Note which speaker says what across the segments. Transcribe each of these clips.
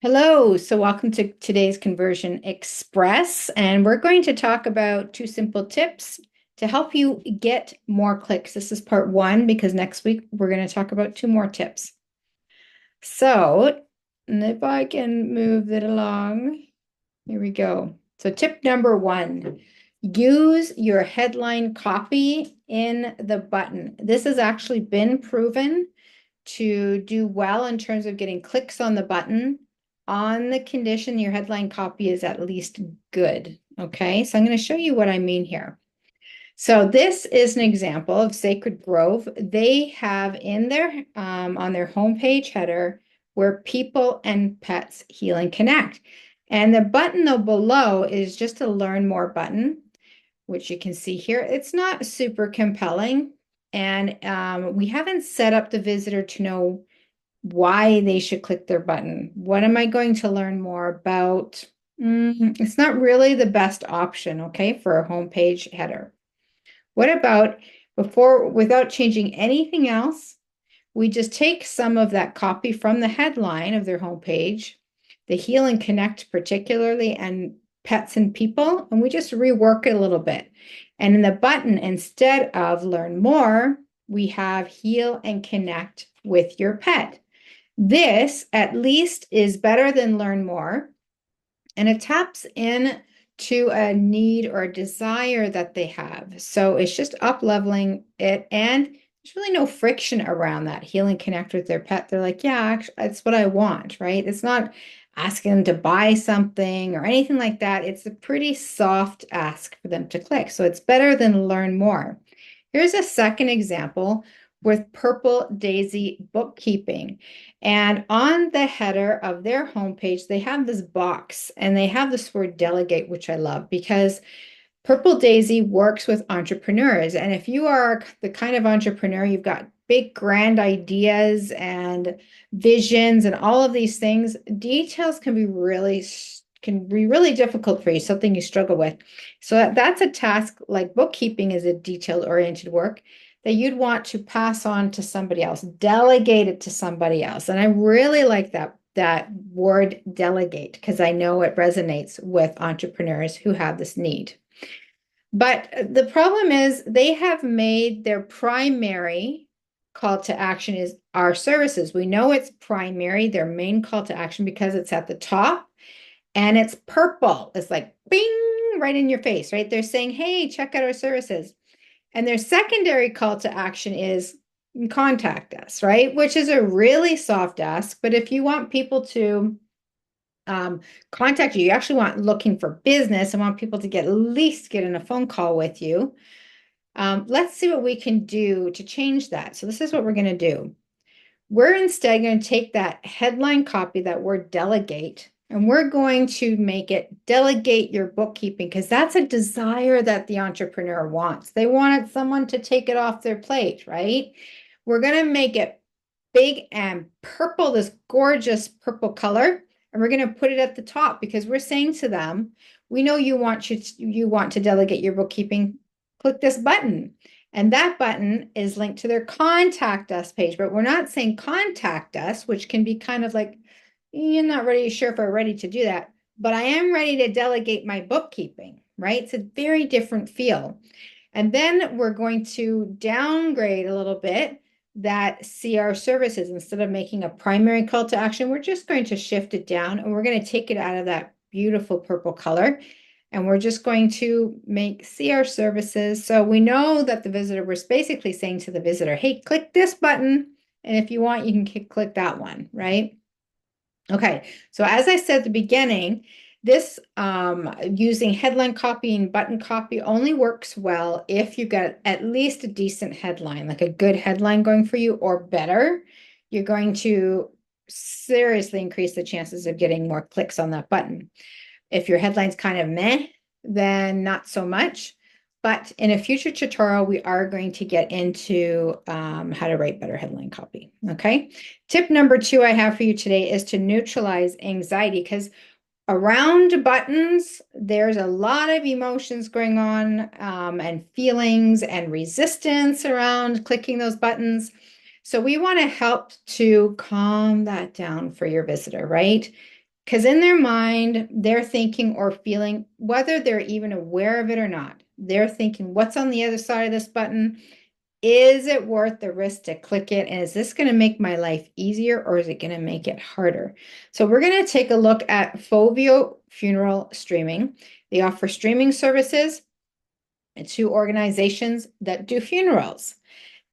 Speaker 1: Hello, so welcome to today's Conversion Express, and we're going to talk about two simple tips to help you get more clicks. This is part one because next week we're going to talk about two more tips. So, and if I can move it along, here we go. So, tip number one, use your headline copy in the button. This has actually been proven to do well in terms of getting clicks on the button on the condition your headline copy is at least good. Okay, so I'm going to show you what I mean here. So this is an example of Sacred Grove. They have in their on their homepage header where people and pets heal and connect. And the button though below is just a learn more button, which you can see here. It's not super compelling. And we haven't set up the visitor to know why they should click their button. What am I going to learn more about? It's not really the best option, okay, for a homepage header. What about without changing anything else, we just take some of that copy from the headline of their homepage, the Heal and Connect particularly, and pets and people, and we just rework it a little bit. And in the button, instead of learn more, we have heal and connect with your pet. This at least is better than learn more, and it taps in to a need or a desire that they have. So it's just up leveling it, and there's really no friction around that. Heal and connect with their pet. They're like, yeah, actually, that's what I want, right? It's not asking them to buy something or anything like that. It's a pretty soft ask for them to click. So it's better than learn more. Here's a second example with Purple Daisy Bookkeeping. And on the header of their homepage, they have this box and they have this word delegate, which I love because Purple Daisy works with entrepreneurs. And if you are the kind of entrepreneur, you've got big, grand ideas and visions and all of these things, details can be really difficult for you, something you struggle with. So that's a task like bookkeeping is a detail-oriented work that you'd want to pass on to somebody else, delegate it to somebody else. And I really like that word delegate because I know it resonates with entrepreneurs who have this need. But the problem is they have made their primary call to action is our services. We know it's primary, their main call to action because it's at the top and it's purple. It's like bing right in your face, right? They're saying, hey, check out our services. And their secondary call to action is contact us, right? Which is a really soft ask. But if you want people to contact you, you actually want looking for business and want people to at least get in a phone call with you. Let's see what we can do to change that. So this is what we're going to do. We're instead going to take that headline copy, that word delegate, and we're going to make it delegate your bookkeeping because that's a desire that the entrepreneur wants. They wanted someone to take it off their plate, right? We're going to make it big and purple, this gorgeous purple color, and we're going to put it at the top because we're saying to them, we know you want to delegate your bookkeeping. Click this button. And that button is linked to their contact us page, but we're not saying contact us, which can be kind of like, you're not really sure if we're ready to do that, but I am ready to delegate my bookkeeping, right? It's a very different feel. And then we're going to downgrade a little bit that see our services. Instead of making a primary call to action, we're just going to shift it down and we're going to take it out of that beautiful purple color. And we're just going to make see our services. So we know that the visitor, we're basically saying to the visitor, hey, click this button. And if you want, you can click that one, right? Okay, so as I said at the beginning, this using headline copy and button copy only works well if you've got at least a decent headline, like a good headline going for you or better. You're going to seriously increase the chances of getting more clicks on that button. If your headline's kind of meh, then not so much. But in a future tutorial, we are going to get into how to write better headline copy. Okay. Tip number two I have for you today is to neutralize anxiety because around buttons, there's a lot of emotions going on and feelings and resistance around clicking those buttons. So we want to help to calm that down for your visitor, right? Because in their mind, they're thinking or feeling, whether they're even aware of it or not, they're thinking, what's on the other side of this button? Is it worth the risk to click it? And is this going to make my life easier or is it going to make it harder? So we're going to take a look at Fovio Funeral Streaming. They offer streaming services to organizations that do funerals.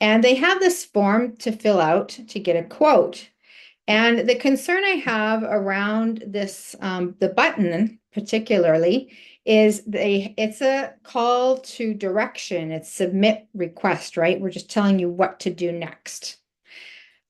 Speaker 1: And they have this form to fill out to get a quote. And the concern I have around this, the button particularly, is it's a call to direction. It's submit request, right? We're just telling you what to do next.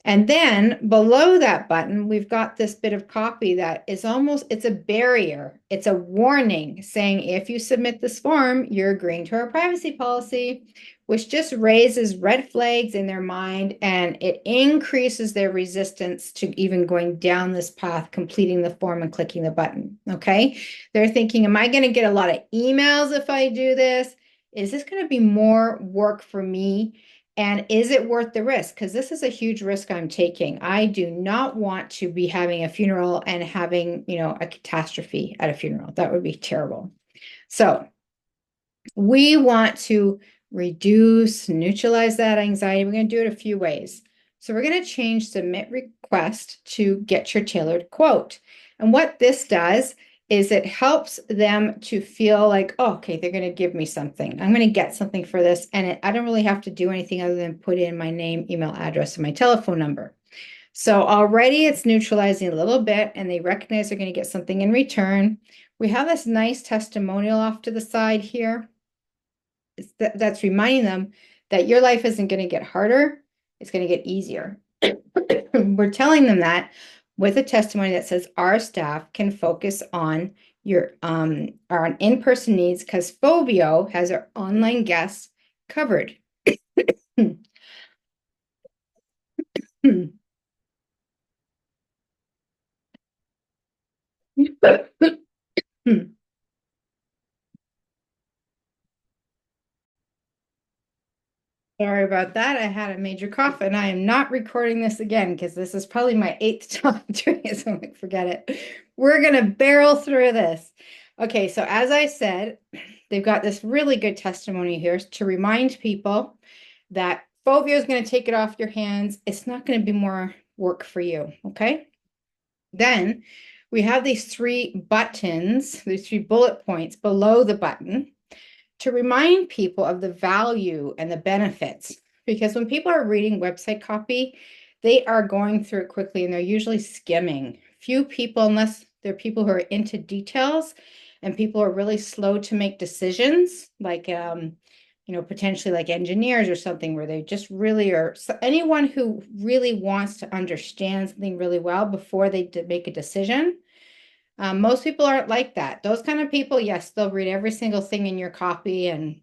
Speaker 1: And then below that button, we've got this bit of copy that is almost, it's a barrier. It's a warning saying, if you submit this form, you're agreeing to our privacy policy, which just raises red flags in their mind and it increases their resistance to even going down this path, completing the form and clicking the button, okay? They're thinking, am I going to get a lot of emails if I do this? Is this going to be more work for me? And is it worth the risk? Because this is a huge risk I'm taking. I do not want to be having a funeral and having, a catastrophe at a funeral. That would be terrible. So we want to reduce, neutralize that anxiety. We're going to do it a few ways. So we're going to change submit request to get your tailored quote. And what this does is it helps them to feel like, oh, okay, they're going to give me something. I'm going to get something for this. And I don't really have to do anything other than put in my name, email address, and my telephone number. So already it's neutralizing a little bit and they recognize they're going to get something in return. We have this nice testimonial off to the side here. That's reminding them that your life isn't going to get harder. It's going to get easier. We're telling them that with a testimony that says our staff can focus on our in-person needs because Fovio has our online guests covered. Sorry about that. I had a major cough and I am not recording this again because this is probably my 8th time doing it, so I'm like, forget it. We're going to barrel through this. Okay, so as I said, they've got this really good testimony here to remind people that Fovio is going to take it off your hands. It's not going to be more work for you, okay? Then we have these 3 buttons, these 3 bullet points below the button to remind people of the value and the benefits. Because when people are reading website copy, they are going through it quickly and they're usually skimming. Few people, unless they're people who are into details and people are really slow to make decisions, like, potentially like engineers or something where they just really are, so anyone who really wants to understand something really well before they make a decision. Most people aren't like that. Those kind of people, yes, they'll read every single thing in your copy and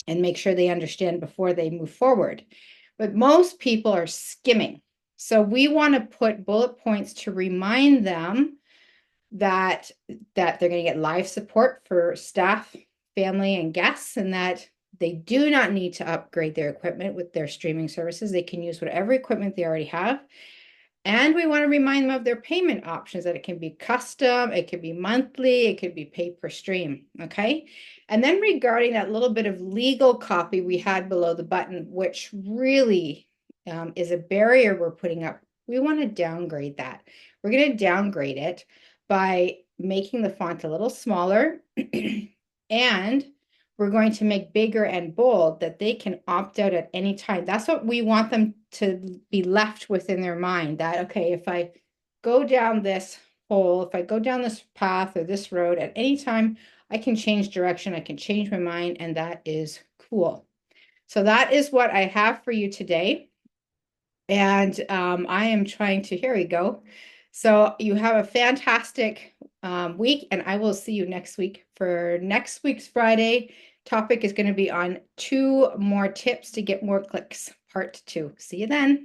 Speaker 1: make sure they understand before they move forward. But most people are skimming. So we want to put bullet points to remind them that they're going to get live support for staff, family, and guests, and that they do not need to upgrade their equipment with their streaming services. They can use whatever equipment they already have. And we want to remind them of their payment options, that it can be custom, it could be monthly, it could be pay per stream, okay? And then regarding that little bit of legal copy we had below the button, which really is a barrier we're putting up, we want to downgrade that. We're going to downgrade it by making the font a little smaller and we're going to make bigger and bold that they can opt out at any time. That's what we want them to be left within their mind, that, okay, if I go down this hole, if I go down this path or this road at any time, I can change direction, I can change my mind, and that is cool. So that is what I have for you today. And I am trying to, here we go. So you have a fantastic week, and I will see you next week for next week's Friday. Topic is going to be on 2 more tips to get more clicks, part 2. See you then.